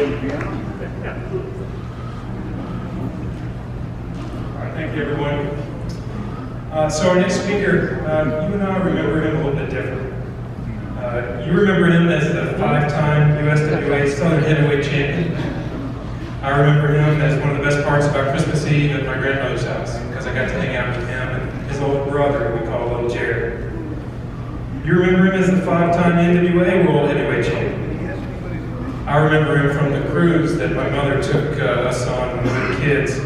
Thank you, everyone. So our next speaker, you and I remember him a little bit different. You remember him as the 5-time USWA Southern Heavyweight Champion. I remember him as one of the best parts about Christmas Eve at my grandmother's house, because I got to hang out with him and his older brother, we call little Jarrett. You remember him as the 5-time NWA World Heavyweight Champion. I remember him from the cruise that my mother took us on when we were kids.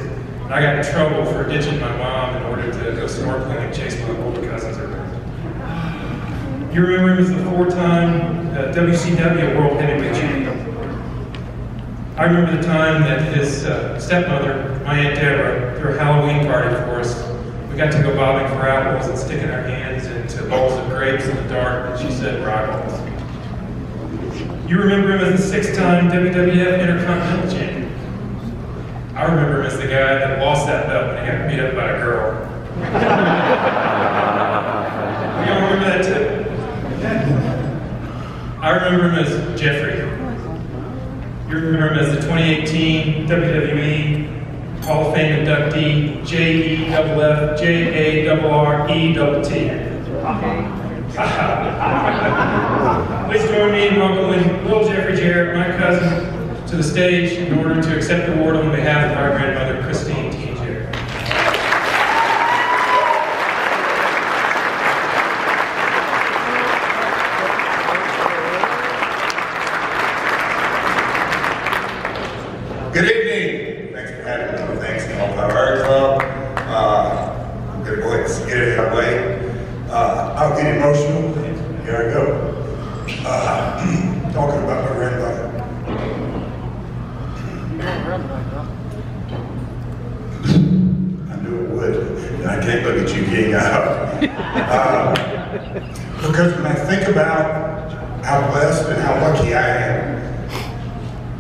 I got in trouble for ditching my mom in order to go snorkeling and chase my older cousins around. You remember him as the 4-time WCW World Heavyweight Champion. I remember the time that his stepmother, my Aunt Deborah, threw a Halloween party for us. We got to go bobbing for apples and sticking our hands into bowls of grapes in the dark, and she said, "Rock balls." You remember him as the 6-time WWF Intercontinental Champion. I remember him as the guy that lost that belt when he got beat up by a girl. Y'all remember that too? I remember him as Jeffrey. You remember him as the 2018 WWE Hall of Fame inductee, JEFFJARRETT. Please join me in welcoming little Jeffrey Jarrett, my cousin, to the stage in order to accept the award on behalf of our grandmother, Christine T. Jarrett. Good evening. Thanks for having me. Thanks to all our Art Club. I'm going to go ahead and get it out of the way. I'll get emotional. Here I go. Talking about my grandmother. I knew it would. I can't look at you getting out. Because when I think about how blessed and how lucky I am,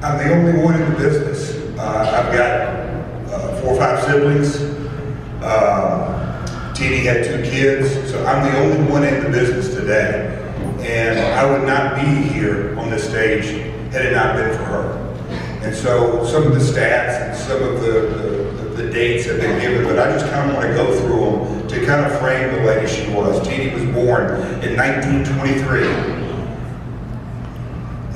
I'm the only one in the business. I've got 4 or 5 siblings. Teeny had 2 kids, so I'm the only one in the business today. And I would not be here on this stage had it not been for her. And so some of the stats and some of the dates have been given, but I just kind of want to go through them to kind of frame the lady she was. Teeny was born in 1923.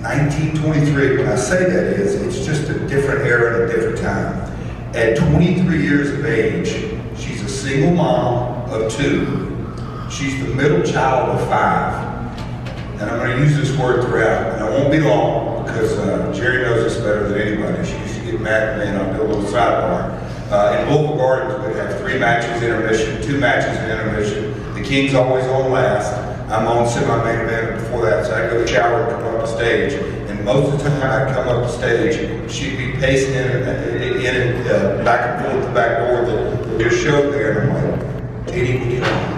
1923, when I say that it's just a different era and a different time. At 23 years of age, she's a single mom of 2. She's the middle child of 5. And I'm going to use this word throughout, and it won't be long, because Jerry knows this better than anybody. She used to get mad at me, and I'll do a little sidebar. In Louisville Gardens, we'd have 3 matches intermission, 2 matches in intermission. The King's always on last. I'm on semi-main event before that, so I'd go shower and come up the stage. And most of the time I'd come up the stage, she'd be pacing in and back and forth the back door that just showed there, and I'm like, "Teeny, what are you doing?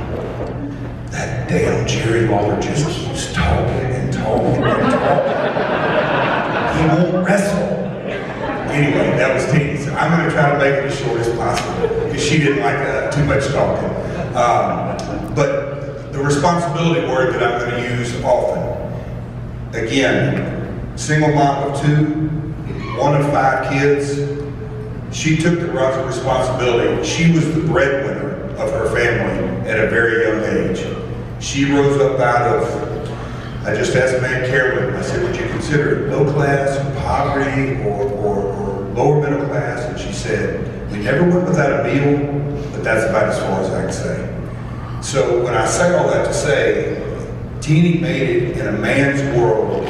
That damn Jerry Lawler just keeps talking and talking and talking. He won't wrestle." Anyway, that was Teeny. So I'm going to try to make it as short as possible, because she didn't like too much talking. But the responsibility word that I'm going to use often. Again, single mom of 2, 1 of 5 kids. She took the brunt of responsibility. She was the breadwinner of her family at a very young age. She rose up out of, I just asked Aunt Carolyn, I said, "Would you consider it low class, poverty, or lower middle class?" And she said, "We never went without a meal, but that's about as far as I can say." So when I say all that to say, Teeny made it in a man's world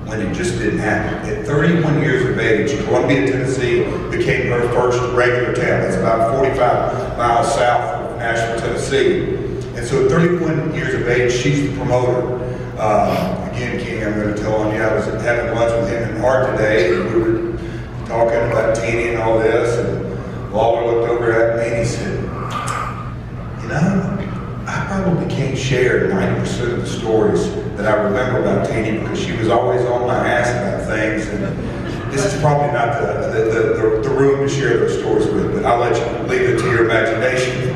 when it just didn't happen. At 31 years of age, Columbia, Tennessee became her first regular town. That's about 45 miles south of Nashville, Tennessee. And so at 31 years of age, she's the promoter. Again, King, I'm going to tell on you, I was having lunch with him in Hart today, and we were talking about Teeny and all this, and Lawler looked over at me and he said, "You know, I probably can't share 90% of the stories that I remember about Teeny, because she was always on my ass about things, and this is probably not the room to share those stories with, but I'll let you leave it to your imagination."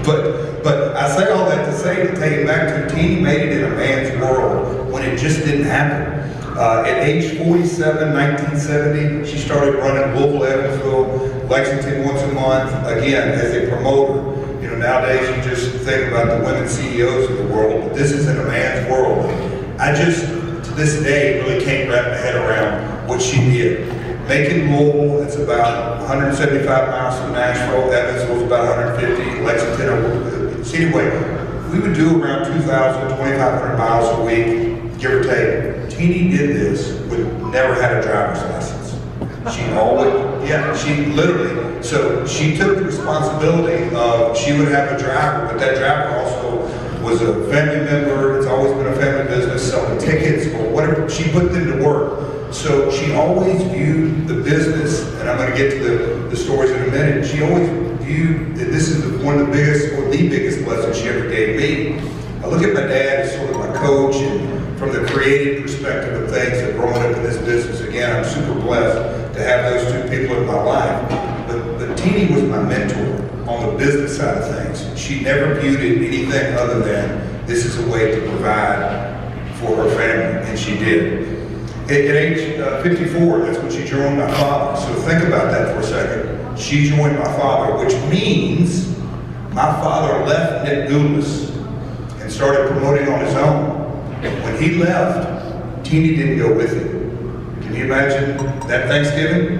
But I say all that to say, to take it back to Teeny made it in a man's world when it just didn't happen. At age 47, 1970, she started running Louisville, Evansville, Lexington once a month, again, as a promoter. You know, nowadays you just think about the women CEOs of the world, but this is in a man's world. I just, to this day, really can't wrap my head around what she did. Making Louisville, it's about 175 miles from Nashville. Evansville's about 150. Lexington, so anyway, we would do around 2,000, 2,500 miles a week, give or take. Teeny did this, but never had a driver's license. She always, yeah, she literally, so she took the responsibility of, she would have a driver, but that driver also was a family member. It's always been a family business, selling tickets or whatever. She put them to work. So she always viewed the business, and I'm going to get to the stories in a minute. She always viewed that this is one of the biggest, or the biggest blessing she ever gave me. I look at my dad as sort of my coach, and from the creative perspective of things and growing up in this business, again, I'm super blessed to have those two people in my life. But Teeny was my mentor on the business side of things. She never viewed it anything other than this is a way to provide for her family, and she did. At age 54, that's when she joined my father. So think about that for a second. She joined my father, which means my father left Nick Goulas and started promoting on his own. When he left, Teeny didn't go with him. Can you imagine that Thanksgiving?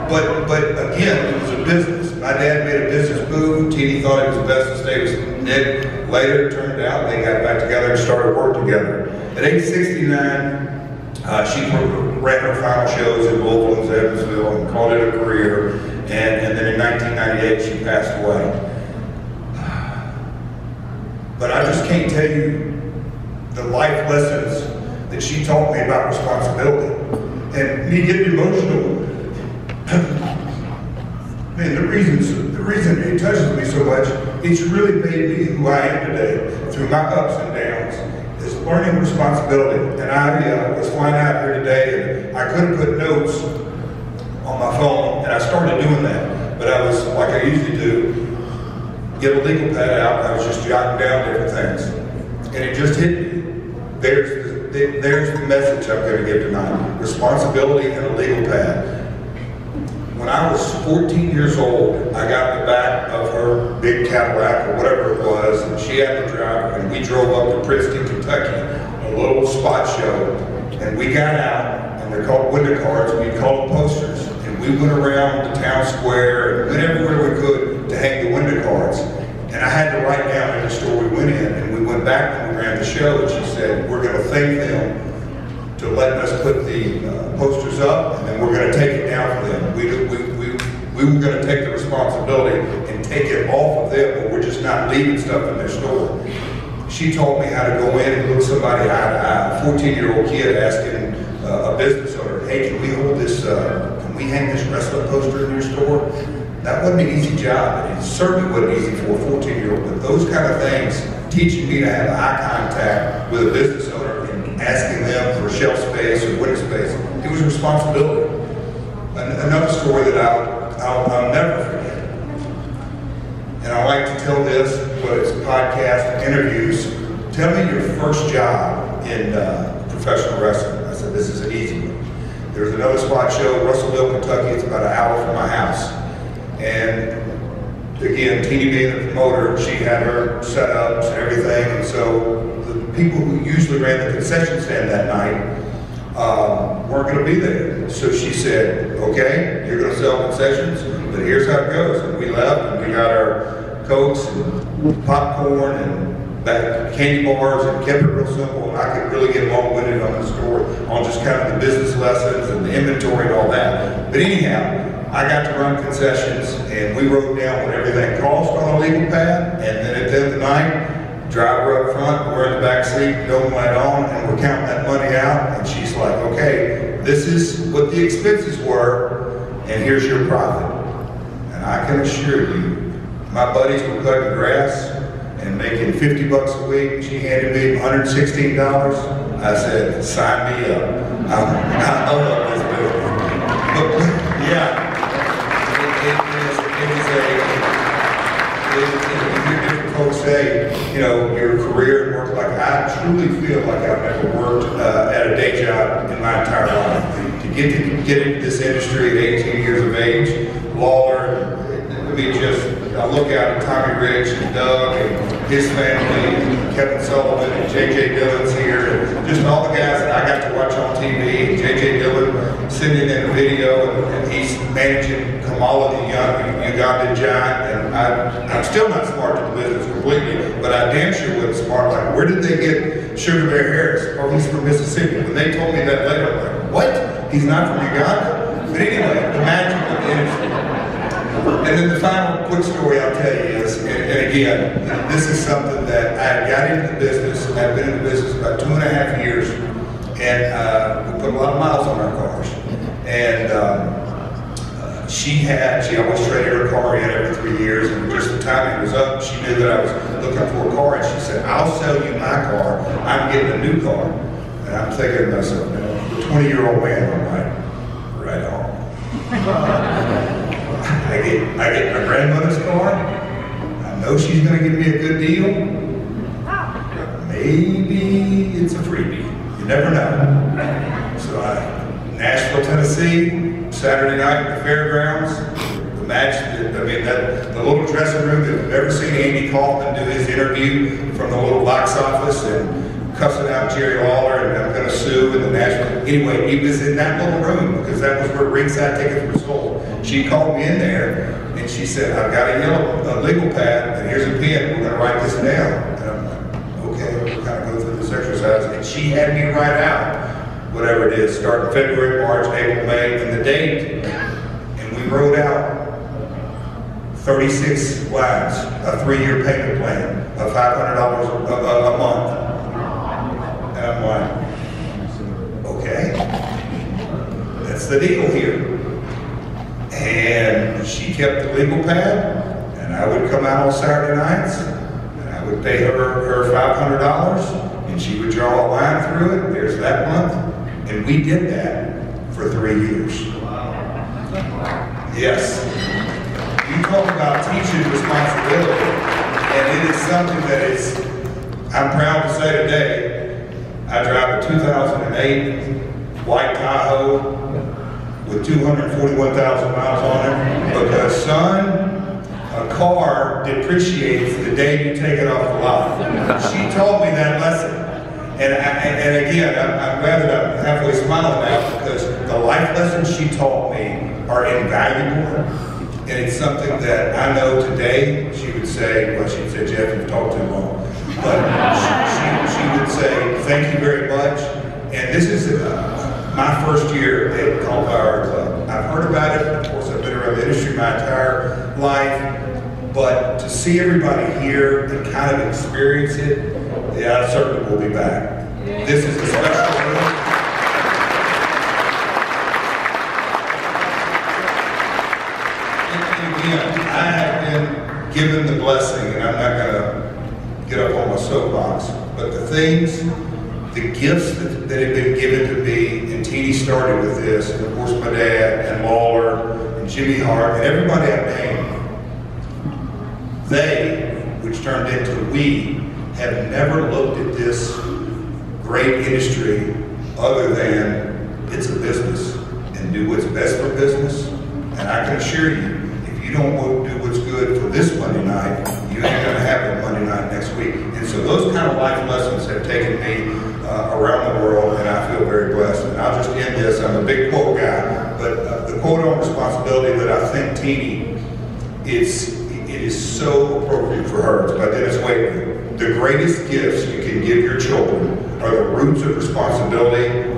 But again, it was a business. My dad made a business move. Teeny thought it was best to stay with Nick. Later, it turned out they got back together and started work together. At age 69, she ran her final shows in Louisville and Evansville and called it a career. And then in 1998, she passed away. But I just can't tell you the life lessons that she taught me about responsibility. And me getting emotional, man, the reason it touches me so much, it's really made me who I am today through my ups and downs, is learning responsibility. And I was flying out here today, and I couldn't put notes on my phone, and I started doing that. But I was, like I usually do, get a legal pad out. I was just jotting down different things. And it just hit me. There's the message I'm going to give tonight. Responsibility and a legal pad. When I was 14 years old, I got in the back of her big Cadillac or whatever it was, and she had the driver, and we drove up to Princeton, Kentucky, a little spot show, and we got out, and they're called window cards, we called them posters, and we went around the town square and went everywhere we could to hang the window cards. And I had to write down every store we went in, and we went back and we ran the show, and she said, we're going to thank them to letting us put the posters up, and then we're going to take it down for them. We were going to take the responsibility and take it off of them, but we're just not leaving stuff in their store. She taught me how to go in and look somebody eye to eye. A 14-year-old kid asking a business owner, hey, can we hold this, can we hang this wrestling poster in your store? That wasn't an easy job, and it certainly wasn't easy for a 14-year-old, but those kind of things, teaching me to have eye contact with a business owner and asking them for shelf space or window space, it was a responsibility. Another story that I'll never forget, and I like to tell this, whether it's a podcast or interviews, tell me your first job in professional wrestling. I said, this is an easy one. There's another spot show, Russellville, Kentucky, it's about an hour from my house. And again, Teeny being the promoter, she had her setups and everything, and so the people who usually ran the concession stand that night weren't going to be there. So she said, okay, you're going to sell concessions, but here's how it goes. And we left, and we got our Cokes and popcorn and candy bars and kept it real simple. And I could really get long-winded on the story, on just kind of the business lessons and the inventory and all that. But anyhow, I got to run concessions, and we wrote down what everything cost on a legal pad, and then at the end of the night, driver up front, we're in the back seat, no light on, and we're counting that money out, and she's like, okay, this is what the expenses were, and here's your profit. And I can assure you, my buddies were cutting grass and making 50 bucks a week. She handed me $116. I said, sign me up. I love this business. But, yeah. You hear different folks say, you know, your career and work-life like I truly feel like I've never worked at a day job in my entire life. To get into this industry at 18 years of age, Lawler, I mean, I look out at Tommy Rich and Doug and his family, and Kevin Sullivan and J.J. Dillon's here, and just all the guys that I got to watch on TV. And J.J. Dillon sending in a video, and he's managing Kamala, the young Ugandan giant. And I'm still not smart to the business completely, but I damn sure wasn't smart. Like, where did they get Sugar Bear Harris? Oh, he's from Mississippi. When they told me that later, I'm like, what? He's not from Uganda? But anyway, the magic of the industry. And then the final quick story I'll tell you is, and again, this is something that I got into the business. I've been in the business about 2.5 years, and we put a lot of miles on our cars. And she always traded her car in every 3 years, and just the time it was up, she knew that I was looking for a car, and she said, I'll sell you my car, I'm getting a new car. And I'm thinking to myself, the 20-year-old man, I'm like, right on. I get my grandmother's car. I know she's going to give me a good deal. Maybe it's a freebie. You never know. So Nashville, Tennessee, Saturday night at the fairgrounds. The match, the little dressing room that I've ever seen Andy Kaufman do his interview from the little box office and cussing out Jerry Lawler and I'm going to sue in the Nashville. Anyway, he was in that little room because that was where ringside tickets were sold. She called me in there and she said, I've got a legal pad and here's a pen, we're going to write this down. And I'm like, okay, we'll kind of go through this exercise. And she had me write out whatever it is, starting February, March, April, May, and the date. And we wrote out 36 lines, a 3-year payment plan of $500 a month. And I'm like, okay, that's the deal here. And she kept the legal pad, and I would come out on Saturday nights, and I would pay her $500, and she would draw a line through it. There's that month. And we did that for 3 years. Yes. You talk about teaching responsibility, and it is something that is, I'm proud to say today, I drive a 2008 white Tahoe with 241,000 miles on it because, son, a car depreciates the day you take it off the lot. She taught me that lesson. And again, I'm glad that I'm halfway smiling now because the life lessons she taught me are invaluable. And it's something that I know today, she would say, well, she'd say, Jeff, you've talked too long. But she would say, thank you very much. And this is my first year at Call Power Club. I've heard about it. Of course, I've been around the industry my entire life. But to see everybody here and kind of experience it, yeah, I certainly will be back. This is a special room. Again, I have been given the blessing, and I'm not going to get up on my soapbox, but the things, the gifts that have been given to me, and Teeny started with this, and of course my dad, and Lawler, and Jimmy Hart, and everybody I've named, they, which turned into we, have never looked at this great industry other than it's a business and do what's best for business. And I can assure you, if you don't do what's good for this Monday night, you ain't gonna have a Monday night next week. And so those kind of life lessons have taken me around the world, and I feel very blessed. And I'll just end this, I'm a big quote guy, but the quote on responsibility that I think Teeny, it is so appropriate for her. It's by Dennis Wakeman. The greatest gifts you can give your children are the roots of responsibility